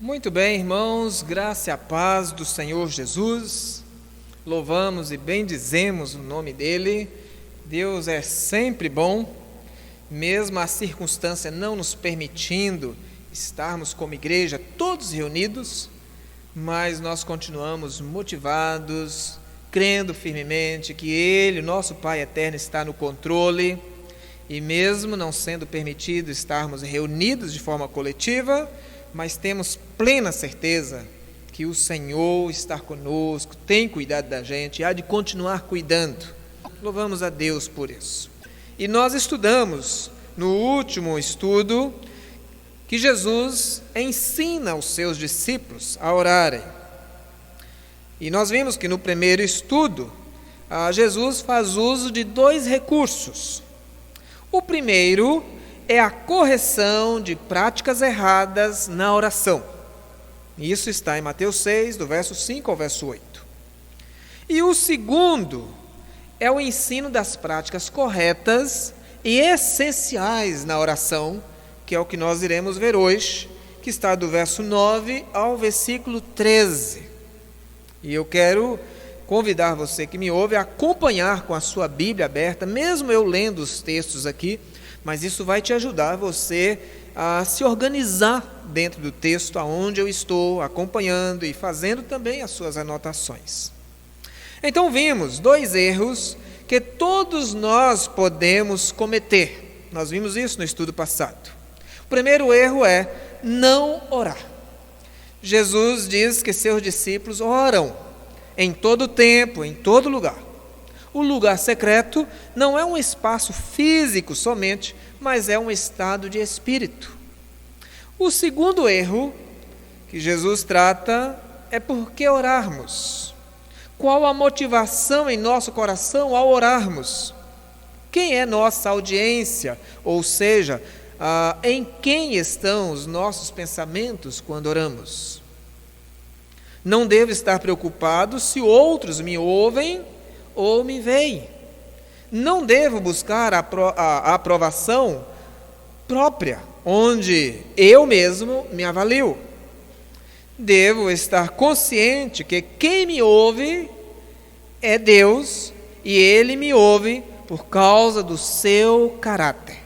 Muito bem, irmãos, graça e a paz do Senhor Jesus, louvamos e bendizemos o nome dEle. Deus é sempre bom, mesmo a circunstância não nos permitindo estarmos como igreja todos reunidos, mas nós continuamos motivados, crendo firmemente que Ele, nosso Pai eterno, está no controle, e mesmo não sendo permitido estarmos reunidos de forma coletiva, mas temos plena certeza que o Senhor está conosco, tem cuidado da gente e há de continuar cuidando. Louvamos a Deus por isso. E nós estudamos no último estudo que Jesus ensina os seus discípulos a orarem. E nós vimos que no primeiro estudo, Jesus faz uso de dois recursos. O primeiro é a correção de práticas erradas na oração. Isso está em Mateus 6, do verso 5 ao verso 8. E o segundo é o ensino das práticas corretas e essenciais na oração, que é o que nós iremos ver hoje, que está do verso 9 ao versículo 13. E eu quero convidar você que me ouve a acompanhar com a sua Bíblia aberta, mesmo eu lendo os textos aqui, mas isso vai te ajudar você a se organizar dentro do texto aonde eu estou acompanhando e fazendo também as suas anotações. Então vimos dois erros que todos nós podemos cometer. Nós vimos isso no estudo passado. O primeiro erro é não orar. Jesus diz que seus discípulos oram em todo tempo, em todo lugar. O lugar secreto não é um espaço físico somente, mas é um estado de espírito. O segundo erro que Jesus trata é por que orarmos. Qual a motivação em nosso coração ao orarmos? Quem é nossa audiência? Ou seja, em quem estão os nossos pensamentos quando oramos? Não devo estar preocupado se outros me ouvem ou me veem. Não devo buscar a aprovação própria, onde eu mesmo me avalio. Devo estar consciente que quem me ouve é Deus e Ele me ouve por causa do seu caráter.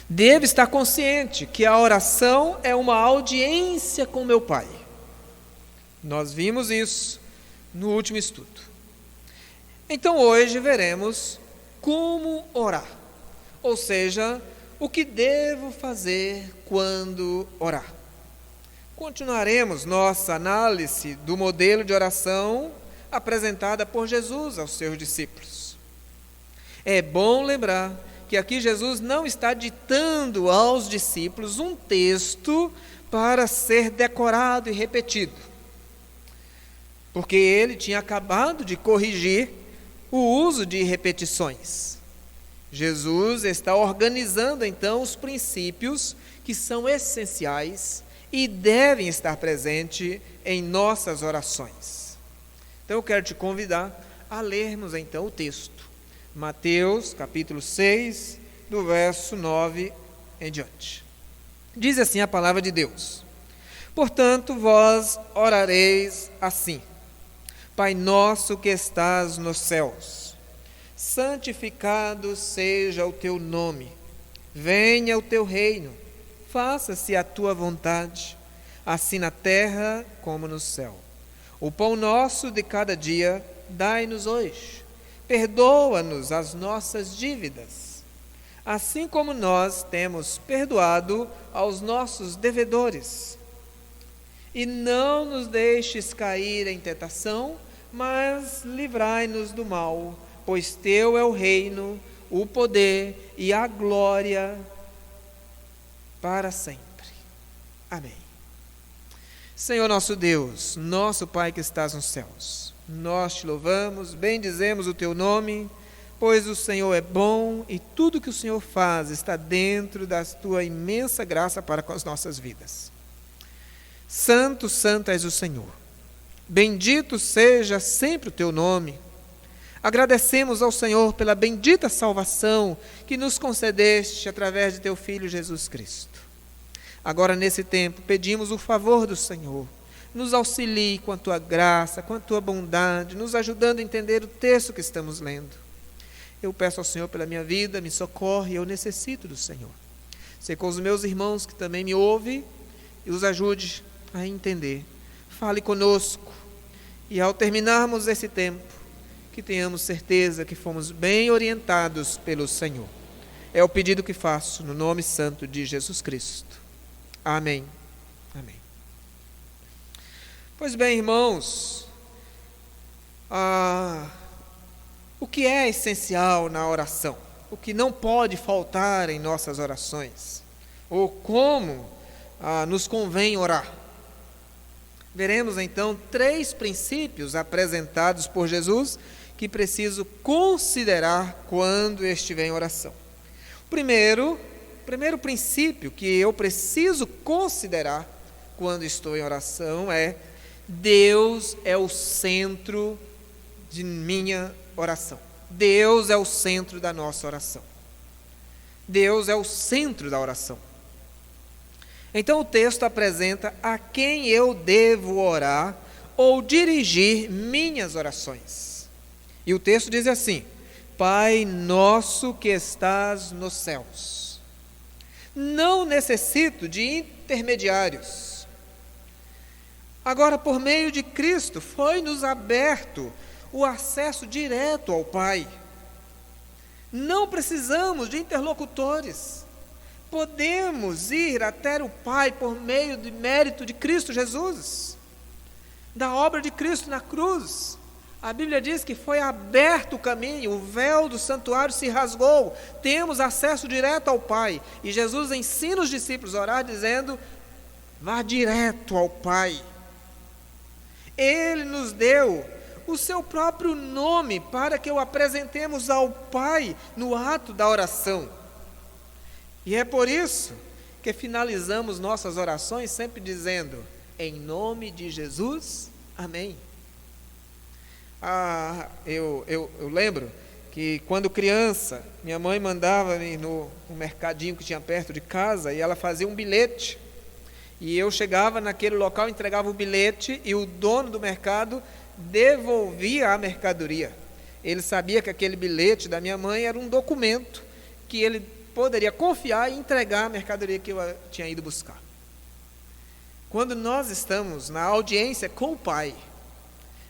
Devo estar consciente que a oração é uma audiência com meu Pai. Nós vimos isso no último estudo. Então hoje veremos como orar, ou seja, o que devo fazer quando orar. Continuaremos nossa análise do modelo de oração apresentada por Jesus aos seus discípulos. É bom lembrar que aqui Jesus não está ditando aos discípulos um texto para ser decorado e repetido, porque ele tinha acabado de corrigir o uso de repetições. Jesus está organizando então os princípios que são essenciais e devem estar presentes em nossas orações. Então eu quero te convidar a lermos então o texto. Mateus capítulo 6, do verso 9 em diante. Diz assim a palavra de Deus: Portanto, vós orareis assim: Pai nosso que estás nos céus, santificado seja o teu nome, venha o teu reino, faça-se a tua vontade, assim na terra como no céu. O pão nosso de cada dia dai-nos hoje, perdoa-nos as nossas dívidas, assim como nós temos perdoado aos nossos devedores. E não nos deixes cair em tentação, mas livrai-nos do mal, pois teu é o reino, o poder e a glória para sempre. Amém. Senhor nosso Deus, nosso Pai que estás nos céus, nós te louvamos, bendizemos o teu nome, pois o Senhor é bom e tudo que o Senhor faz está dentro da tua imensa graça para com as nossas vidas. Santo, santo és o Senhor. Bendito seja sempre o teu nome. Agradecemos ao Senhor pela bendita salvação que nos concedeste através de teu Filho Jesus Cristo. Agora, nesse tempo, pedimos o favor do Senhor. Nos auxilie com a Tua graça, com a Tua bondade, nos ajudando a entender o texto que estamos lendo. Eu peço ao Senhor pela minha vida, me socorre, eu necessito do Senhor. Sei com os meus irmãos que também me ouvem e os ajude a entender. Fale conosco e ao terminarmos esse tempo, que tenhamos certeza que fomos bem orientados pelo Senhor. É o pedido que faço no nome santo de Jesus Cristo. Amém. Amém. Pois bem, irmãos, o que é essencial na oração? O que não pode faltar em nossas orações? Ou como nos convém orar? Veremos então 3 princípios apresentados por Jesus que preciso considerar quando estiver em oração. O primeiro princípio que eu preciso considerar quando estou em oração é: Deus é o centro de minha oração. Deus é o centro da nossa oração. Deus é o centro da oração. Então o texto apresenta a quem eu devo orar ou dirigir minhas orações. E o texto diz assim: Pai nosso que estás nos céus. Não necessito de intermediários. Agora, por meio de Cristo, foi-nos aberto o acesso direto ao Pai. Não precisamos de interlocutores. Podemos ir até o Pai por meio do mérito de Cristo Jesus, da obra de Cristo na cruz. A Bíblia diz que foi aberto o caminho, o véu do santuário se rasgou, temos acesso direto ao Pai. E Jesus ensina os discípulos a orar dizendo: vá direto ao Pai. Ele nos deu o seu próprio nome para que o apresentemos ao Pai no ato da oração. E é por isso que finalizamos nossas orações sempre dizendo: em nome de Jesus, amém. Eu lembro que quando criança, minha mãe mandava-me no mercadinho que tinha perto de casa e ela fazia um bilhete. E eu chegava naquele local, entregava o bilhete e o dono do mercado devolvia a mercadoria. Ele sabia que aquele bilhete da minha mãe era um documento que ele poderia confiar e entregar a mercadoria que eu tinha ido buscar. Quando nós estamos na audiência com o Pai,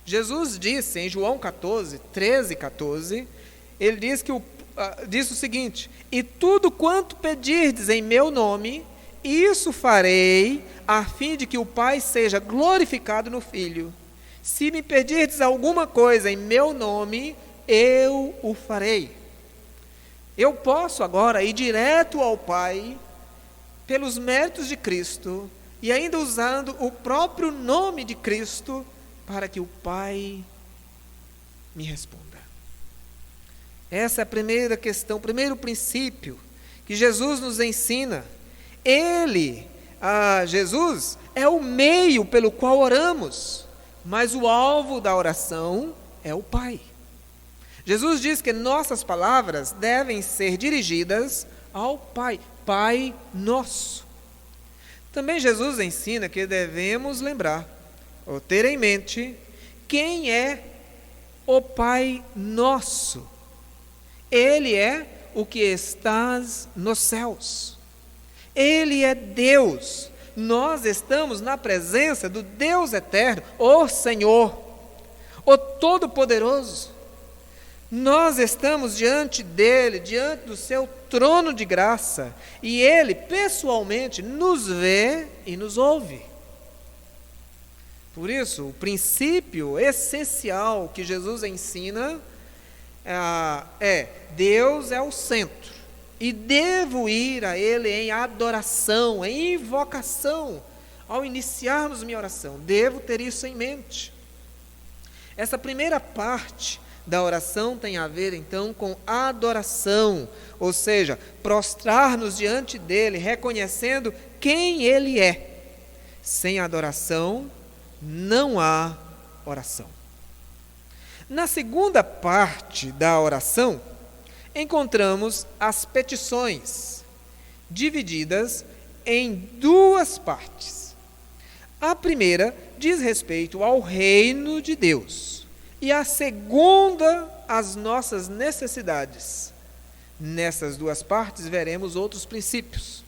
Jesus disse em João 14, 13 e 14, ele diz o seguinte: e tudo quanto pedirdes em meu nome, isso farei, a fim de que o Pai seja glorificado no Filho. Se me pedirdes alguma coisa em meu nome, eu o farei. Eu posso agora ir direto ao Pai, pelos méritos de Cristo, e ainda usando o próprio nome de Cristo, para que o Pai me responda. Essa é a primeira questão, o primeiro princípio que Jesus nos ensina. Jesus é o meio pelo qual oramos, mas o alvo da oração é o Pai. Jesus diz que nossas palavras devem ser dirigidas ao Pai, Pai nosso. Também Jesus ensina que devemos lembrar, ou ter em mente, quem é o Pai nosso. Ele é o que estás nos céus. Ele é Deus. Nós estamos na presença do Deus eterno, o Senhor, o Todo-Poderoso. Nós estamos diante dele, diante do seu trono de graça, e ele pessoalmente nos vê e nos ouve. Por isso, o princípio essencial que Jesus ensina é: Deus é o centro, e devo ir a Ele em adoração, em invocação. Ao iniciarmos minha oração, devo ter isso em mente. Essa primeira parte da oração tem a ver, então, com adoração, ou seja, prostrar-nos diante dEle, reconhecendo quem Ele é. Sem adoração, não há oração. Na segunda parte da oração, encontramos as petições, divididas em duas partes. A primeira diz respeito ao reino de Deus e a segunda às nossas necessidades. Nessas duas partes veremos outros princípios.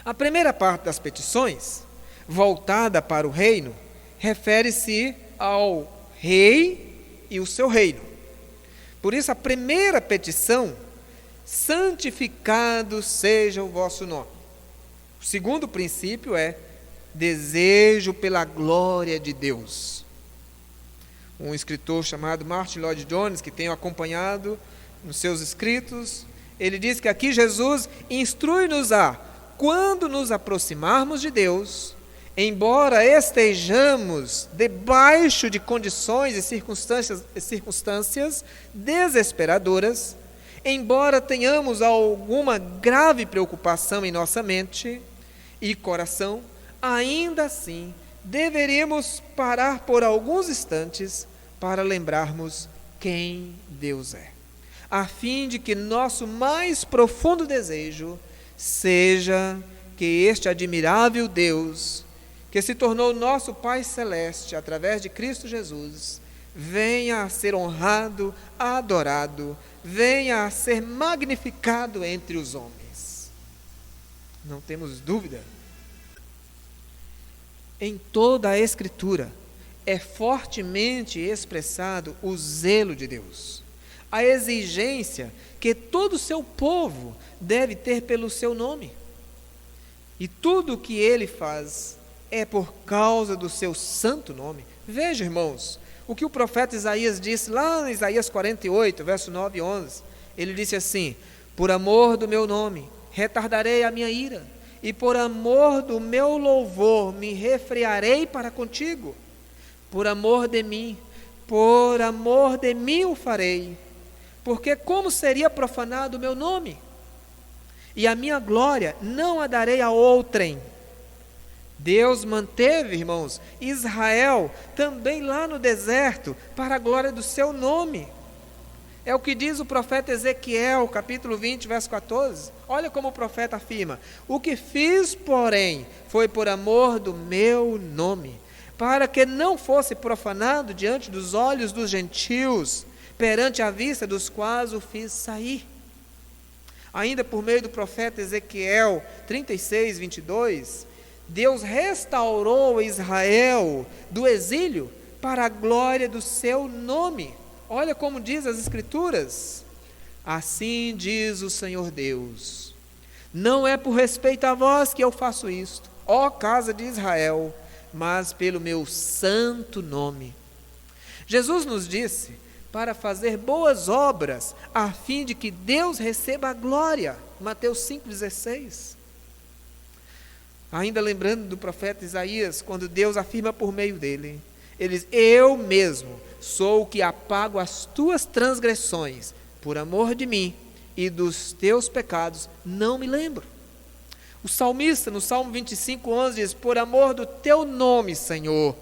A primeira parte das petições, voltada para o reino, refere-se ao rei e o seu reino. Por isso, a primeira petição: santificado seja o vosso nome. O segundo princípio é desejo pela glória de Deus. Um escritor chamado Martin Lloyd-Jones, que tenho acompanhado nos seus escritos, ele diz que aqui Jesus instrui-nos a, quando nos aproximarmos de Deus, embora estejamos debaixo de condições e circunstâncias desesperadoras, embora tenhamos alguma grave preocupação em nossa mente e coração, ainda assim deveríamos parar por alguns instantes para lembrarmos quem Deus é, a fim de que nosso mais profundo desejo seja que este admirável Deus, que se tornou nosso Pai Celeste através de Cristo Jesus, venha a ser honrado, adorado, venha a ser magnificado entre os homens. Não temos dúvida. Em toda a Escritura é fortemente expressado o zelo de Deus, a exigência que todo o seu povo deve ter pelo seu nome. E tudo o que ele faz é por causa do seu santo nome. Veja, irmãos, o que o profeta Isaías disse lá em Isaías 48, verso 9 e 11. Ele disse assim: por amor do meu nome, retardarei a minha ira, e por amor do meu louvor, me refrearei para contigo. Por amor de mim o farei, porque como seria profanado o meu nome? E a minha glória não a darei a outrem. Deus manteve, irmãos, Israel também lá no deserto, para a glória do seu nome. É o que diz o profeta Ezequiel, capítulo 20, verso 14. Olha como o profeta afirma: o que fiz, porém, foi por amor do meu nome, para que não fosse profanado diante dos olhos dos gentios, perante a vista dos quais o fiz sair. Ainda por meio do profeta Ezequiel 36, 22, Deus restaurou Israel do exílio para a glória do seu nome. Olha como diz as Escrituras: assim diz o Senhor Deus, não é por respeito a vós que eu faço isto, ó casa de Israel, mas pelo meu santo nome. Jesus nos disse para fazer boas obras, a fim de que Deus receba a glória. Mateus 5,16. Ainda lembrando do profeta Isaías, quando Deus afirma por meio dele, ele diz: eu mesmo sou o que apago as tuas transgressões, por amor de mim, e dos teus pecados não me lembro. O salmista, no Salmo 25:11, diz: por amor do teu nome, Senhor,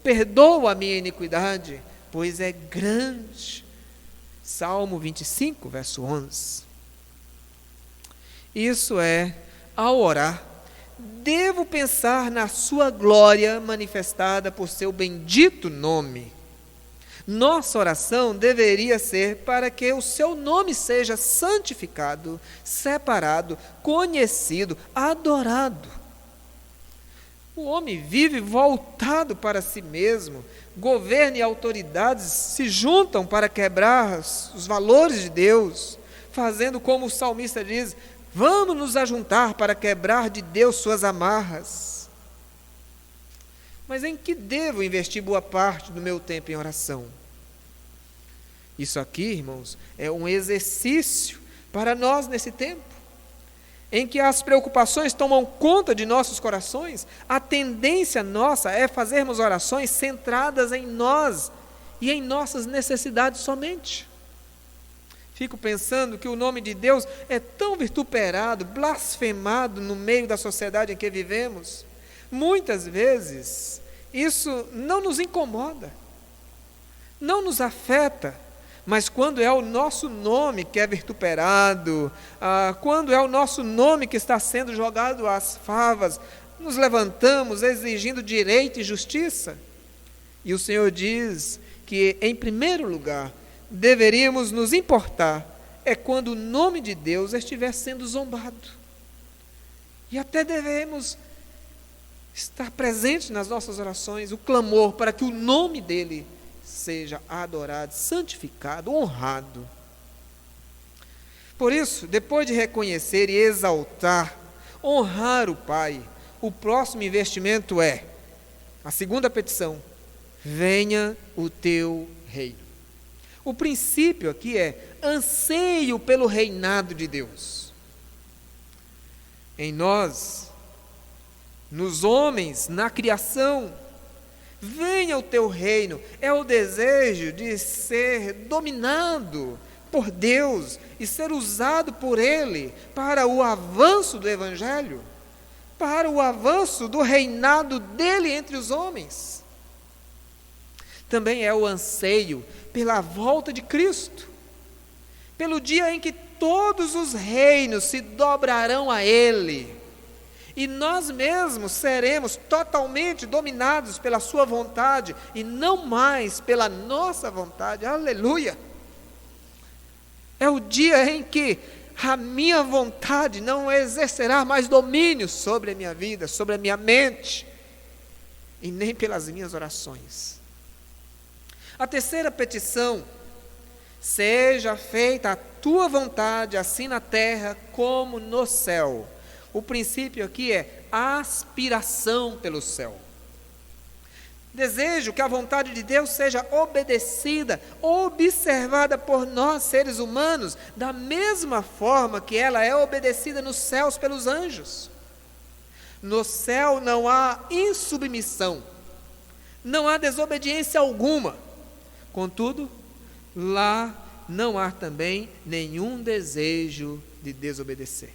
perdoa a minha iniquidade, pois é grande. Salmo 25, verso 11. Isso é, ao orar, devo pensar na sua glória manifestada por seu bendito nome. Nossa oração deveria ser para que o seu nome seja santificado, separado, conhecido, adorado. O homem vive voltado para si mesmo. Governo e autoridades se juntam para quebrar os valores de Deus, fazendo como o salmista diz: vamos nos ajuntar para quebrar de Deus suas amarras. Mas em que devo investir boa parte do meu tempo em oração? Isso aqui, irmãos, é um exercício para nós nesse tempo, em que as preocupações tomam conta de nossos corações. A tendência nossa é fazermos orações centradas em nós e em nossas necessidades somente. Fico pensando que o nome de Deus é tão vituperado, blasfemado no meio da sociedade em que vivemos. Muitas vezes, isso não nos incomoda, não nos afeta, Mas quando é o nosso nome que é vituperado, quando é o nosso nome que está sendo jogado às favas, nos levantamos exigindo direito e justiça. E o Senhor diz que, em primeiro lugar, deveríamos nos importar quando o nome de Deus estiver sendo zombado. E até devemos estar presente nas nossas orações, o clamor para que o nome dele seja adorado, santificado, honrado. Por isso, depois de reconhecer e exaltar, honrar o Pai, o próximo investimento é, a segunda petição, venha o teu reino. O princípio aqui é anseio pelo reinado de Deus. Em nós, nos homens, na criação, venha o teu reino, é o desejo de ser dominado por Deus e ser usado por Ele para o avanço do Evangelho, para o avanço do reinado dele entre os homens. Também é o anseio pela volta de Cristo, pelo dia em que todos os reinos se dobrarão a Ele, e nós mesmos seremos totalmente dominados pela sua vontade, e não mais pela nossa vontade. Aleluia! É o dia em que a minha vontade não exercerá mais domínio sobre a minha vida, sobre a minha mente, e nem pelas minhas orações. A terceira petição, seja feita a tua vontade, assim na terra como no céu. O princípio aqui é aspiração pelo céu. Desejo que a vontade de Deus seja obedecida, observada por nós, seres humanos, da mesma forma que ela é obedecida nos céus pelos anjos. No céu não há insubmissão, não há desobediência alguma. Contudo, lá não há também nenhum desejo de desobedecer.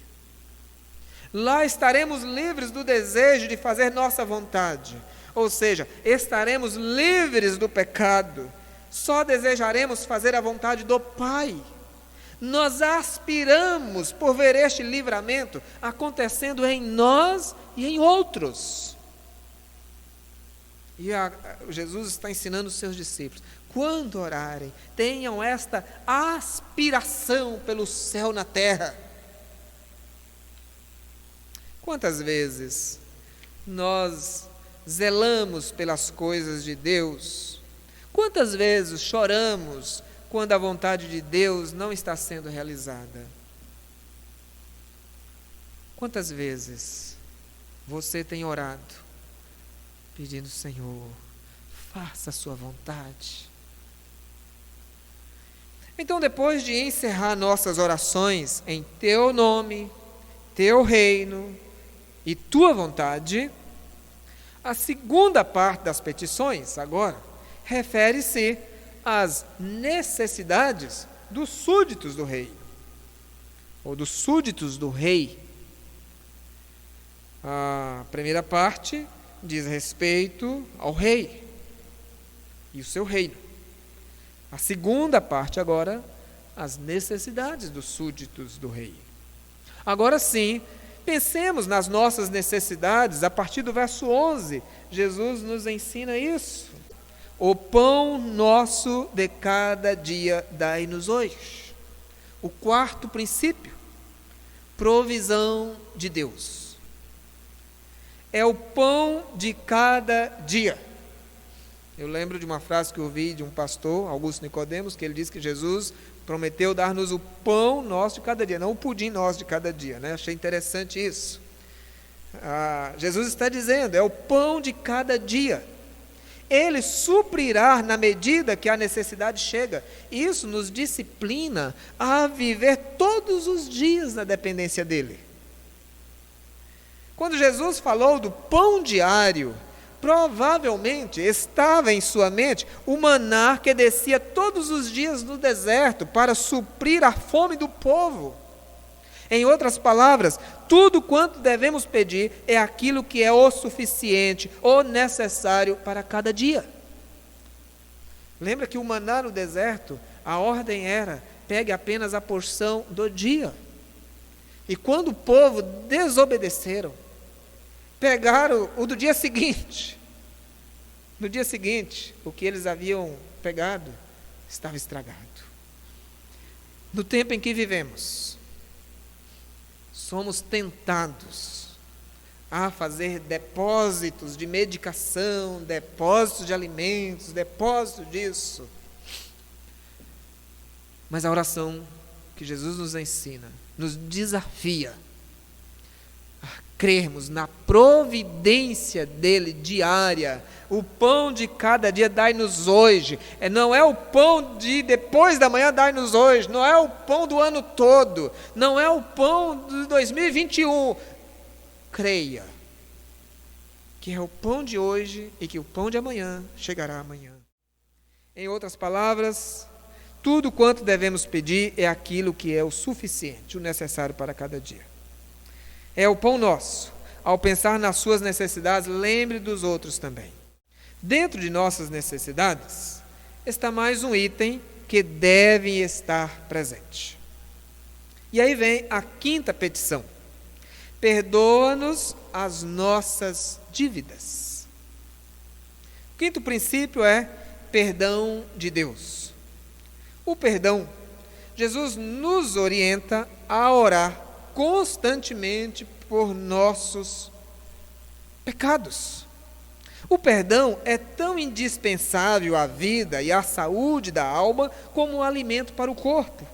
Lá estaremos livres do desejo de fazer nossa vontade, ou seja, estaremos livres do pecado, só desejaremos fazer a vontade do Pai. Nós aspiramos por ver este livramento acontecendo em nós e em outros. E Jesus está ensinando os seus discípulos, quando orarem, tenham esta aspiração pelo céu na terra. Quantas vezes nós zelamos pelas coisas de Deus? Quantas vezes choramos quando a vontade de Deus não está sendo realizada? Quantas vezes você tem orado, pedindo, Senhor, faça a sua vontade? Então, depois de encerrar nossas orações em teu nome, teu reino e tua vontade, a segunda parte das petições, agora, refere-se às necessidades dos súditos do rei, ou dos súditos do rei. A primeira parte diz respeito ao rei e o seu reino. A segunda parte agora, as necessidades dos súditos do rei. Agora sim, pensemos nas nossas necessidades. A partir do verso 11, Jesus nos ensina isso. O pão nosso de cada dia dai-nos hoje. O quarto princípio, provisão de Deus. É o pão de cada dia. Eu lembro de uma frase que eu ouvi de um pastor, Augusto Nicodemos, que ele disse que Jesus prometeu dar-nos o pão nosso de cada dia, não o pudim nosso de cada dia, né? Achei interessante isso. Jesus está dizendo, é o pão de cada dia. Ele suprirá na medida que a necessidade chega. Isso nos disciplina a viver todos os dias na dependência dele. Quando Jesus falou do pão diário, provavelmente estava em sua mente o maná que descia todos os dias no deserto para suprir a fome do povo. Em outras palavras, tudo quanto devemos pedir é aquilo que é o suficiente, o necessário para cada dia. Lembra que o maná no deserto a ordem era: pegue apenas a porção do dia. E quando o povo desobedeceram, pegaram o do dia seguinte. No dia seguinte, o que eles haviam pegado estava estragado. No tempo em que vivemos, somos tentados a fazer depósitos de medicação, depósitos de alimentos, depósitos disso. Mas a oração que Jesus nos ensina, nos desafia a crermos na providência dele diária. O pão de cada dia dai-nos hoje. Não é o pão de depois da manhã, dai-nos hoje. Não é o pão do ano todo. Não é o pão de 2021. Creia que é o pão de hoje e que o pão de amanhã chegará amanhã. Em outras palavras, tudo quanto devemos pedir é aquilo que é o suficiente, o necessário para cada dia. É o pão nosso. Ao pensar nas suas necessidades, lembre dos outros também. Dentro de nossas necessidades está mais um item que deve estar presente. E aí vem a quinta petição: perdoa-nos as nossas dívidas. O quinto princípio é perdão de Deus. O perdão, Jesus nos orienta a orar constantemente por nossos pecados. O perdão é tão indispensável à vida e à saúde da alma como o alimento para o corpo.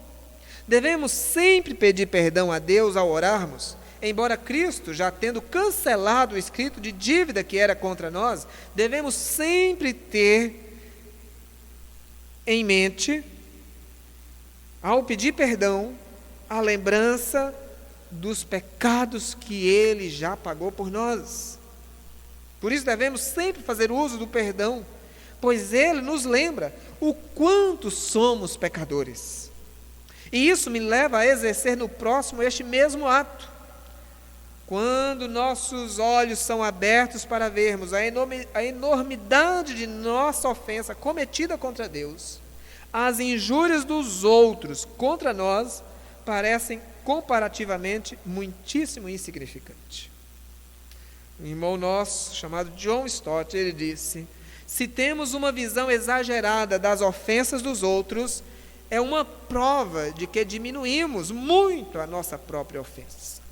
Devemos sempre pedir perdão a Deus ao orarmos, embora Cristo, já tendo cancelado o escrito de dívida que era contra nós, devemos sempre ter em mente, ao pedir perdão, a lembrança dos pecados que Ele já pagou por nós. Por isso devemos sempre fazer uso do perdão, pois Ele nos lembra o quanto somos pecadores. E isso me leva a exercer no próximo este mesmo ato. Quando nossos olhos são abertos para vermos a enormidade de nossa ofensa cometida contra Deus, as injúrias dos outros contra nós parecem comparativamente muitíssimo insignificantes. Um irmão nosso, chamado John Stott, ele disse: se temos uma visão exagerada das ofensas dos outros, é uma prova de que diminuímos muito a nossa própria ofensa.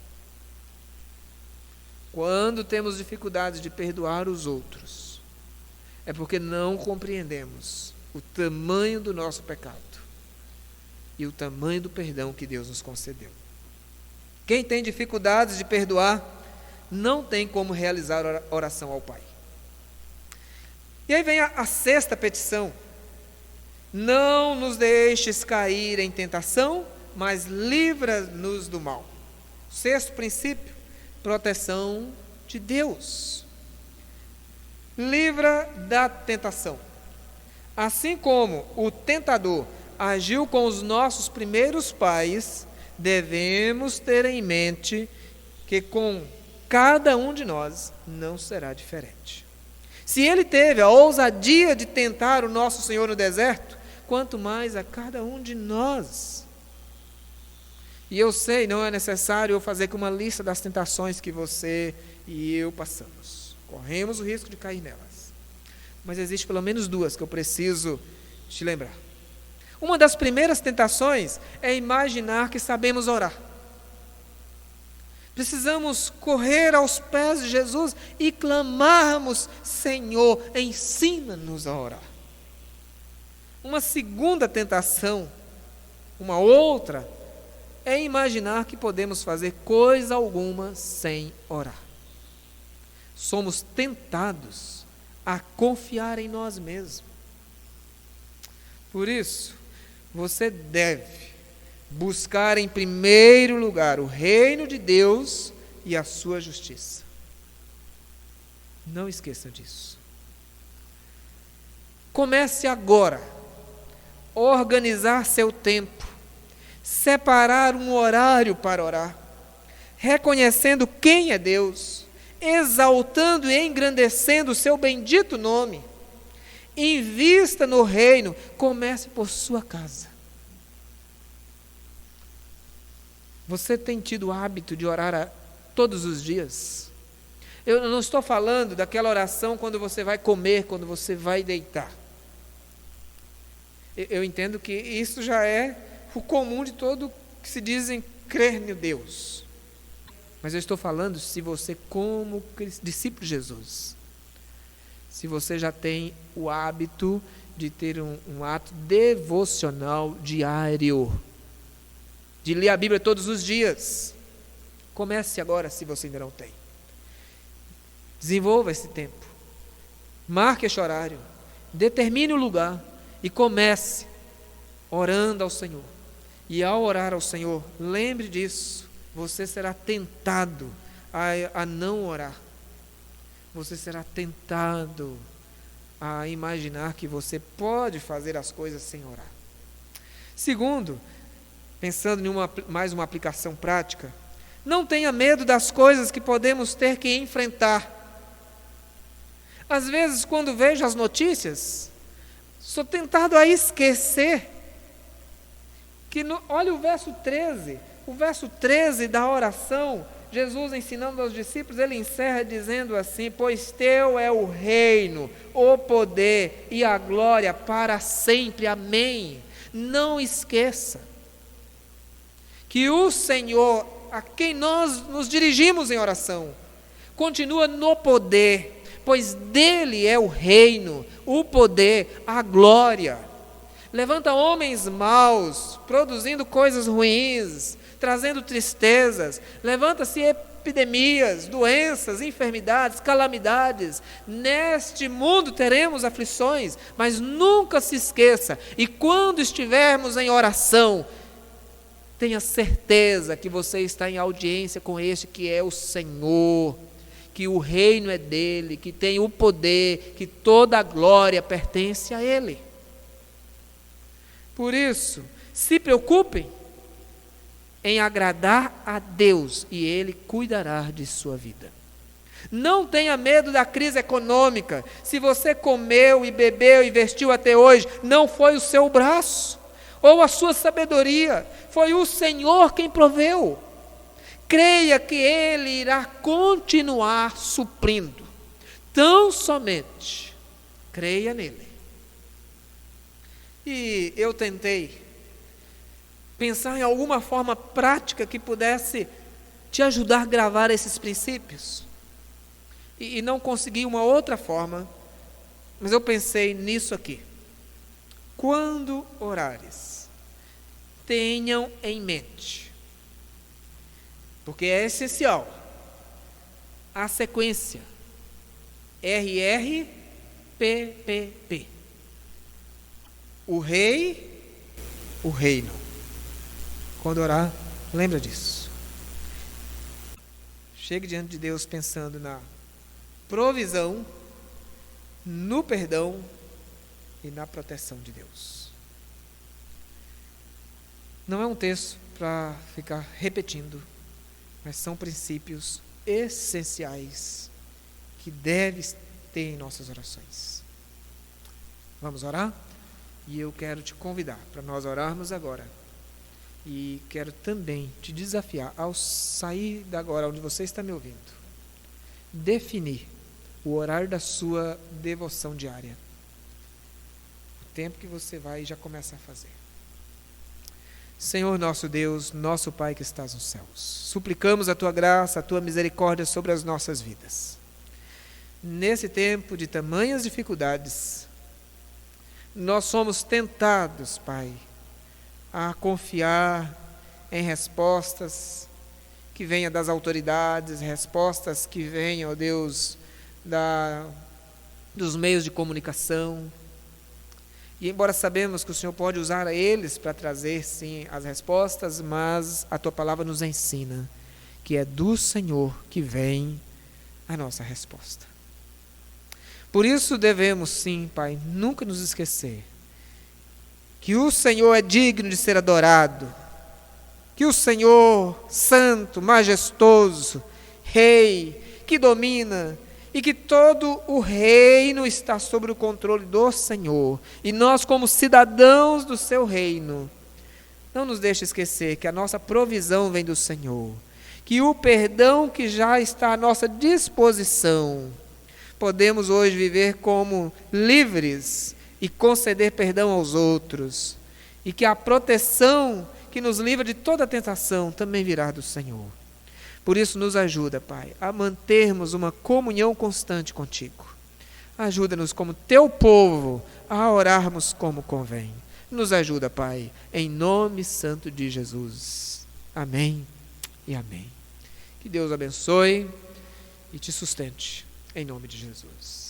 Quando temos dificuldades de perdoar os outros, é porque não compreendemos o tamanho do nosso pecado e o tamanho do perdão que Deus nos concedeu. Quem tem dificuldades de perdoar, não tem como realizar oração ao Pai. E aí vem a sexta petição: não nos deixes cair em tentação, mas livra-nos do mal. Sexto princípio: proteção de Deus. Livra da tentação. Assim como o tentador agiu com os nossos primeiros pais, devemos ter em mente que com cada um de nós não será diferente. Se ele teve a ousadia de tentar o nosso Senhor no deserto, quanto mais a cada um de nós. E eu sei, não é necessário eu fazer uma lista das tentações que você e eu passamos. Corremos o risco de cair nelas. Mas existe pelo menos duas que eu preciso te lembrar. Uma das primeiras tentações é imaginar que sabemos orar. Precisamos correr aos pés de Jesus e clamarmos: Senhor, ensina-nos a orar. Uma segunda tentação, uma outra, é imaginar que podemos fazer coisa alguma sem orar. Somos tentados a confiar em nós mesmos. Por isso, você deve buscar em primeiro lugar o reino de Deus e a sua justiça. Não esqueça disso. Comece agora a organizar seu tempo, separar um horário para orar, reconhecendo quem é Deus, exaltando e engrandecendo o seu bendito nome. Invista no reino, comece por sua casa. Você tem tido o hábito de orar todos os dias? Eu não estou falando daquela oração quando você vai comer, quando você vai deitar. Eu entendo que isso já é o comum de todo que se dizem crer em Deus. Mas eu estou falando se você, como discípulo de Jesus, se você já tem o hábito de ter um ato devocional diário, de ler a Bíblia todos os dias. Comece agora, se você ainda não tem. Desenvolva esse tempo. Marque este horário. Determine o lugar e comece orando ao Senhor. E ao orar ao Senhor, lembre disso, você será tentado a não orar. Você será tentado a imaginar que você pode fazer as coisas sem orar. Segundo, pensando em mais uma aplicação prática, não tenha medo das coisas que podemos ter que enfrentar. Às vezes, quando vejo as notícias, sou tentado a esquecer que, olha o verso 13 da oração, Jesus ensinando aos discípulos, ele encerra dizendo assim: pois teu é o reino, o poder e a glória para sempre, amém. Não esqueça que o Senhor, a quem nós nos dirigimos em oração, continua no poder, pois dele é o reino, o poder, a glória. Levanta homens maus, produzindo coisas ruins, trazendo tristezas. Levanta-se epidemias, doenças, enfermidades, calamidades. Neste mundo teremos aflições, mas nunca se esqueça, e quando estivermos em oração, tenha certeza que você está em audiência com este que é o Senhor, que o reino é dele, que tem o poder, que toda a glória pertence a ele. Por isso, se preocupem em agradar a Deus e ele cuidará de sua vida. Não tenha medo da crise econômica. Se você comeu e bebeu e vestiu até hoje, não foi o seu braço ou a sua sabedoria, foi o Senhor quem proveu. Creia que ele irá continuar suprindo. Tão somente creia nele. E eu tentei pensar em alguma forma prática que pudesse te ajudar a gravar esses princípios. E não consegui uma outra forma, mas eu pensei nisso aqui. Quando orares, tenham em mente, porque é essencial, a sequência RRPPP. O rei, o reino. Quando orar, lembra disso. Chegue diante de Deus pensando na provisão, no perdão e na proteção de Deus. Não é um texto para ficar repetindo, mas são princípios essenciais que devem ter em nossas orações. Vamos orar? E eu quero te convidar para nós orarmos agora. E quero também te desafiar, ao sair da agora onde você está me ouvindo, definir o horário da sua devoção diária. O tempo que você vai já começa a fazer. Senhor nosso Deus, nosso Pai que estás nos céus, suplicamos a Tua graça, a Tua misericórdia sobre as nossas vidas. Nesse tempo de tamanhas dificuldades, nós somos tentados, Pai, a confiar em respostas que venham das autoridades, respostas que venham, ó Deus, dos meios de comunicação. E embora sabemos que o Senhor pode usar eles para trazer, sim, as respostas, mas a Tua palavra nos ensina que é do Senhor que vem a nossa resposta. Por isso devemos, sim, Pai, nunca nos esquecer que o Senhor é digno de ser adorado, que o Senhor, santo, majestoso, Rei, que domina, e que todo o reino está sob o controle do Senhor, e nós, como cidadãos do seu reino, Não nos deixe esquecer que a nossa provisão vem do Senhor, que o perdão que já está à nossa disposição, podemos hoje viver como livres e conceder perdão aos outros, e que a proteção que nos livra de toda tentação também virá do Senhor. Por isso nos ajuda, Pai, a mantermos uma comunhão constante contigo. Ajuda-nos como teu povo a orarmos como convém. Nos ajuda, Pai, em nome santo de Jesus. Amém e amém. Que Deus abençoe e te sustente, em nome de Jesus.